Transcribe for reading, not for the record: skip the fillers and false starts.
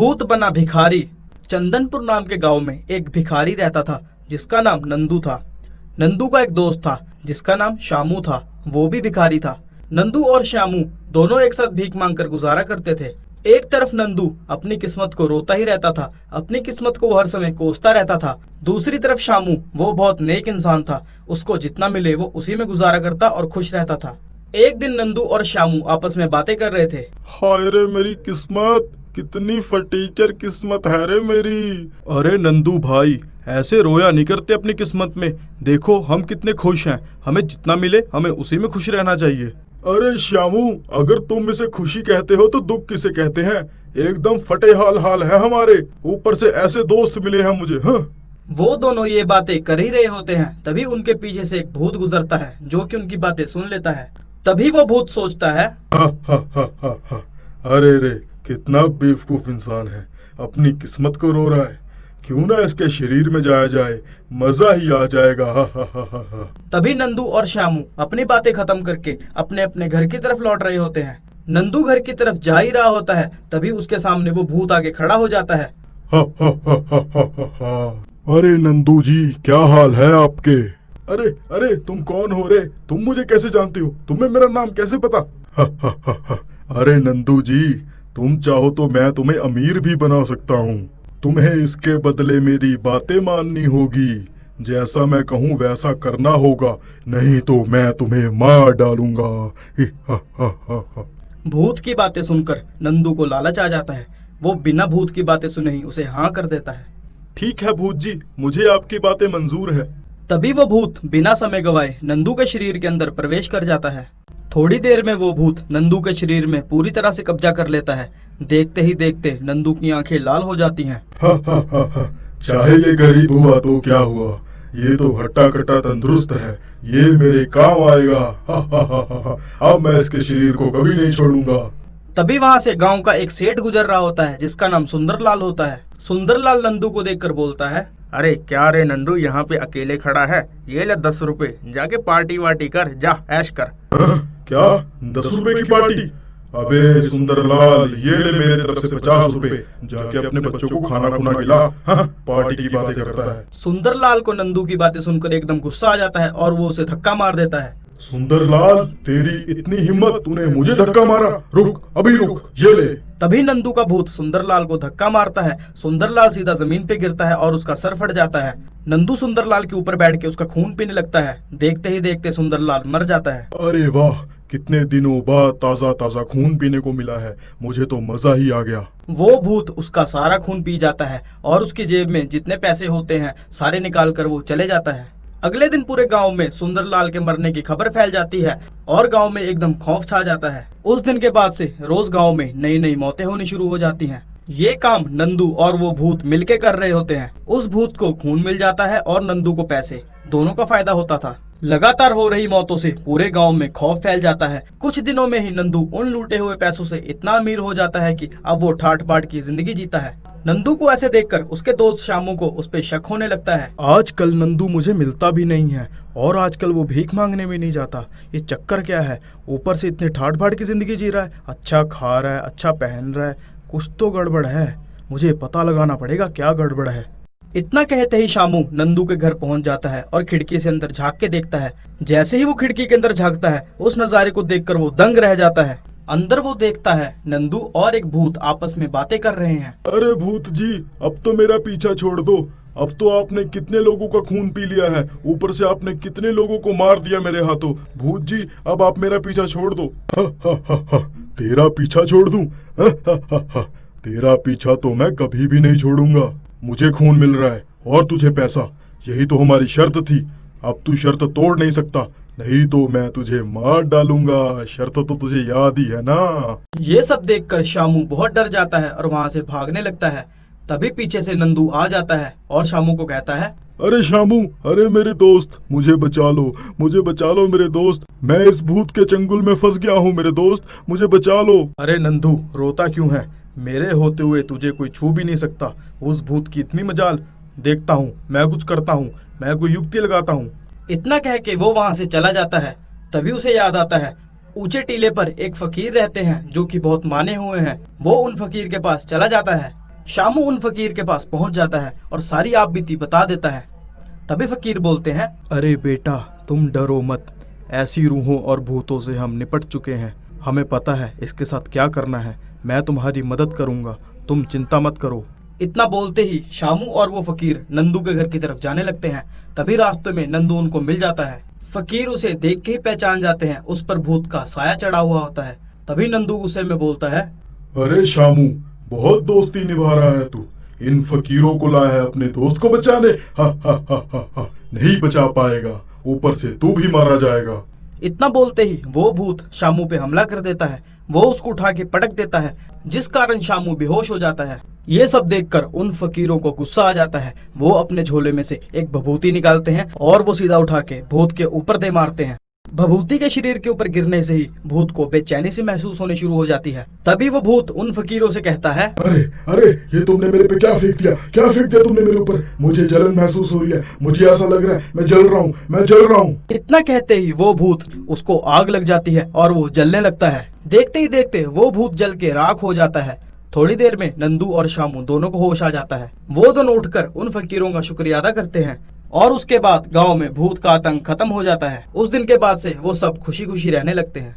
भूत बना भिखारी। चंदनपुर नाम के गांव में एक भिखारी रहता था जिसका नाम नंदू था। नंदू का एक दोस्त था जिसका नाम शामू था, वो भी भिखारी था। नंदू और शामू दोनों एक साथ भीख मांगकर गुजारा करते थे। एक तरफ नंदू अपनी किस्मत को रोता ही रहता था, अपनी किस्मत को वो हर समय कोसता रहता था। दूसरी तरफ शामू, वो बहुत नेक इंसान था, उसको जितना मिले वो उसी में गुजारा करता और खुश रहता था। एक दिन नंदू और शामू आपस में बातें कर रहे थे। हाय रे मेरी किस्मत, कितनी फटीचर किस्मत है रे मेरी। अरे नंदू भाई, ऐसे रोया नहीं करते अपनी किस्मत में। देखो हम कितने खुश हैं, हमें जितना मिले हमें उसी में खुश रहना चाहिए। अरे श्यामू, अगर तुम इसे खुशी कहते हो तो दुख किसे कहते हैं। एकदम फटे हाल है हमारे, ऊपर से ऐसे दोस्त मिले हैं मुझे। हाँ। वो दोनों ये बातें कर ही रहे होते हैं, तभी उनके पीछे से एक भूत गुजरता है जो कि उनकी बातें सुन लेता है। तभी वो भूत सोचता है, अरे रे, कितना बेवकूफ इंसान है, अपनी किस्मत को रो रहा है। क्यों ना इसके शरीर में जाया जाए, मजा ही आ जाएगा। तभी नंदू और शामू अपनी बातें खत्म करके अपने अपने घर की तरफ लौट रहे होते हैं। नंदू घर की तरफ जा ही रहा होता है, तभी उसके सामने वो भूत आगे खड़ा हो जाता है। अरे नंदू जी, क्या हाल है आपके? अरे अरे, तुम कौन हो रे? तुम मुझे कैसे जानते हो? तुम्हें मेरा नाम कैसे पता? अरे नंदू जी, तुम चाहो तो मैं तुम्हें अमीर भी बना सकता हूँ। तुम्हें इसके बदले मेरी बातें माननी होगी। जैसा मैं कहूँ वैसा करना होगा, नहीं तो मैं तुम्हें मार डालूंगा। भूत की बातें सुनकर नंदू को लालच आ जाता है। वो बिना भूत की बातें सुने ही उसे हाँ कर देता है। ठीक है भूत जी, मुझे आपकी बातें मंजूर है। तभी वो भूत बिना समय गवाए नंदू के शरीर के अंदर प्रवेश कर जाता है। थोड़ी देर में वो भूत नंदू के शरीर में पूरी तरह से कब्जा कर लेता है। देखते ही देखते नंदू की आंखें लाल हो जाती हैं। चाहे ये गरीब हुआ तो क्या हुआ, ये तो हट्टा कट्टा तंदुरुस्त है, ये मेरे काम आएगा। अब मैं इसके शरीर को कभी नहीं छोड़ूंगा। तभी वहाँ से गांव का एक सेठ गुजर रहा होता है जिसका नाम सुंदरलाल होता है। सुंदरलाल नंदू को देखकर बोलता है, अरे क्या रे नंदू, यहाँ पे अकेले खड़ा है? ये ले 10 रुपए, जाके पार्टी वार्टी कर, जा ऐश कर। क्या 10 रुपए की पार्टी? अबे सुंदरलाल, ये ले मेरे तरफ से 50 रुपए, जाके अपने बच्चों को खाना खुना खिला। पार्टी की बातें करता है। सुंदरलाल को नंदू की बातें सुनकर एकदम गुस्सा आ जाता है और वो उसे धक्का मार देता है। सुंदरलाल, तेरी इतनी हिम्मत, तूने मुझे धक्का मारा? रुक, अभी रुक, ये ले। तभी नंदू का भूत सुंदरलाल को धक्का मारता है। सुंदरलाल सीधा जमीन पे गिरता है और उसका सर फट जाता है। नंदू सुंदरलाल के ऊपर बैठ के उसका खून पीने लगता है। देखते ही देखते सुंदरलाल मर जाता है। अरे वाह, कितने दिनों बाद ताजा ताजा खून पीने को मिला है, मुझे तो मजा ही आ गया। वो भूत उसका सारा खून पी जाता है और उसकी जेब में जितने पैसे होते हैं सारे निकाल कर वो चले जाता है। अगले दिन पूरे गांव में सुंदरलाल के मरने की खबर फैल जाती है और गांव में एकदम खौफ छा जाता है। उस दिन के बाद से रोज गांव में नई नई मौतें होनी शुरू हो जाती हैं। ये काम नंदू और वो भूत मिलके कर रहे होते हैं। उस भूत को खून मिल जाता है और नंदू को पैसे, दोनों का फायदा होता था। लगातार हो रही मौतों से पूरे गांव में खौफ फैल जाता है। कुछ दिनों में ही नंदू उन लूटे हुए पैसों से इतना अमीर हो जाता है कि अब वो ठाट बाट की जिंदगी जीता है। नंदू को ऐसे देखकर उसके दोस्त शामू को उस पे शक होने लगता है। आजकल नंदू मुझे मिलता भी नहीं है और आजकल वो भीख मांगने भी नहीं जाता। ये चक्कर क्या है? ऊपर से इतने ठाट बाट की जिंदगी जी रहा है, अच्छा खा रहा है, अच्छा पहन रहा है, कुछ तो गड़बड़ है। मुझे पता लगाना पड़ेगा क्या गड़बड़ है। इतना कहते ही शामू नंदू के घर पहुंच जाता है और खिड़की से अंदर झांक के देखता है। जैसे ही वो खिड़की के अंदर झांकता है, उस नजारे को देखकर वो दंग रह जाता है। अंदर वो देखता है नंदू और एक भूत आपस में बातें कर रहे हैं। अरे भूत जी, अब तो मेरा पीछा छोड़ दो। अब तो आपने कितने लोगों का खून पी लिया है, ऊपर से आपने कितने लोगों को मार दिया मेरे हाथों। भूत जी, अब आप मेरा पीछा छोड़ दो। तेरा पीछा छोड़ दूं? तेरा पीछा तो मैं कभी भी नहीं छोड़ूंगा। मुझे खून मिल रहा है और तुझे पैसा, यही तो हमारी शर्त थी। अब तू शर्त तोड़ नहीं सकता, नहीं तो मैं तुझे मार डालूंगा। शर्त तो तुझे याद ही है ना? ये सब देखकर शामू बहुत डर जाता है और वहाँ से भागने लगता है। तभी पीछे से नंदू आ जाता है और शामू को कहता है, अरे शामू, अरे मेरे दोस्त, मुझे बचा लो, मुझे बचा लो मेरे दोस्त। मैं इस भूत के चंगुल में फंस गया हूँ मेरे दोस्त, मुझे बचा लो। अरे नंदू, रोता क्यों है? मेरे होते हुए तुझे कोई छू भी नहीं सकता। उस भूत की इतनी मजाल, देखता हूँ मैं कुछ करता हूँ, मैं कोई युक्ति लगाता हूँ। इतना कह के वो वहाँ से चला जाता है। तभी उसे याद आता है ऊंचे टीले पर एक फकीर रहते हैं जो कि बहुत माने हुए हैं। वो उन फकीर के पास चला जाता है। शामू उन फकीर के पास पहुंच जाता है और सारी आप बीती बता देता है। तभी फकीर बोलते हैं, अरे बेटा तुम डरो मत, ऐसी रूहों और भूतों से हम निपट चुके हैं, हमें पता है इसके साथ क्या करना है, मैं तुम्हारी मदद करूंगा, तुम चिंता मत करो। इतना बोलते ही शामू और वो फकीर नंदू के घर की तरफ जाने लगते हैं। तभी रास्ते में नंदू उनको मिल जाता है। फकीर उसे देख के ही पहचान जाते हैं, उस पर भूत का साया चढ़ा हुआ होता है। तभी नंदू गुस्से में बोलता है, अरे शामू, बहुत दोस्ती निभा रहा है तू, इन फकीरों को लाया है अपने दोस्त को बचाने, हा हा हा हा हा, नहीं बचा पाएगा, ऊपर से तू भी मारा जाएगा। इतना बोलते ही वो भूत शामू पे हमला कर देता है। वो उसको उठा के पटक देता है, जिस कारण शामू बेहोश हो जाता है। ये सब देखकर उन फकीरों को गुस्सा आ जाता है। वो अपने झोले में से एक भभूति निकालते हैं और वो सीधा उठा के भूत के ऊपर दे मारते हैं। भभूति के शरीर के ऊपर गिरने से ही भूत को बेचैनी सी महसूस होने शुरू हो जाती है। तभी वो भूत उन फकीरों से कहता है, अरे अरे, ये तुमने मेरे पे क्या फेंक दिया, क्या फेंक दिया तुमने मेरे ऊपर, मुझे जलन महसूस हो रही है, मुझे ऐसा लग रहा है मैं जल रहा हूँ, मैं जल रहा हूँ। इतना कहते ही वो भूत उसको आग लग जाती है और वो जलने लगता है। देखते ही देखते वो भूत जल के राख हो जाता है। थोड़ी देर में नंदू और शामू दोनों को होश आ जाता है। वो दोनों उठकर उन फकीरों का शुक्रिया अदा करते हैं और उसके बाद गांव में भूत का आतंक खत्म हो जाता है। उस दिन के बाद से वो सब खुशी खुशी रहने लगते हैं।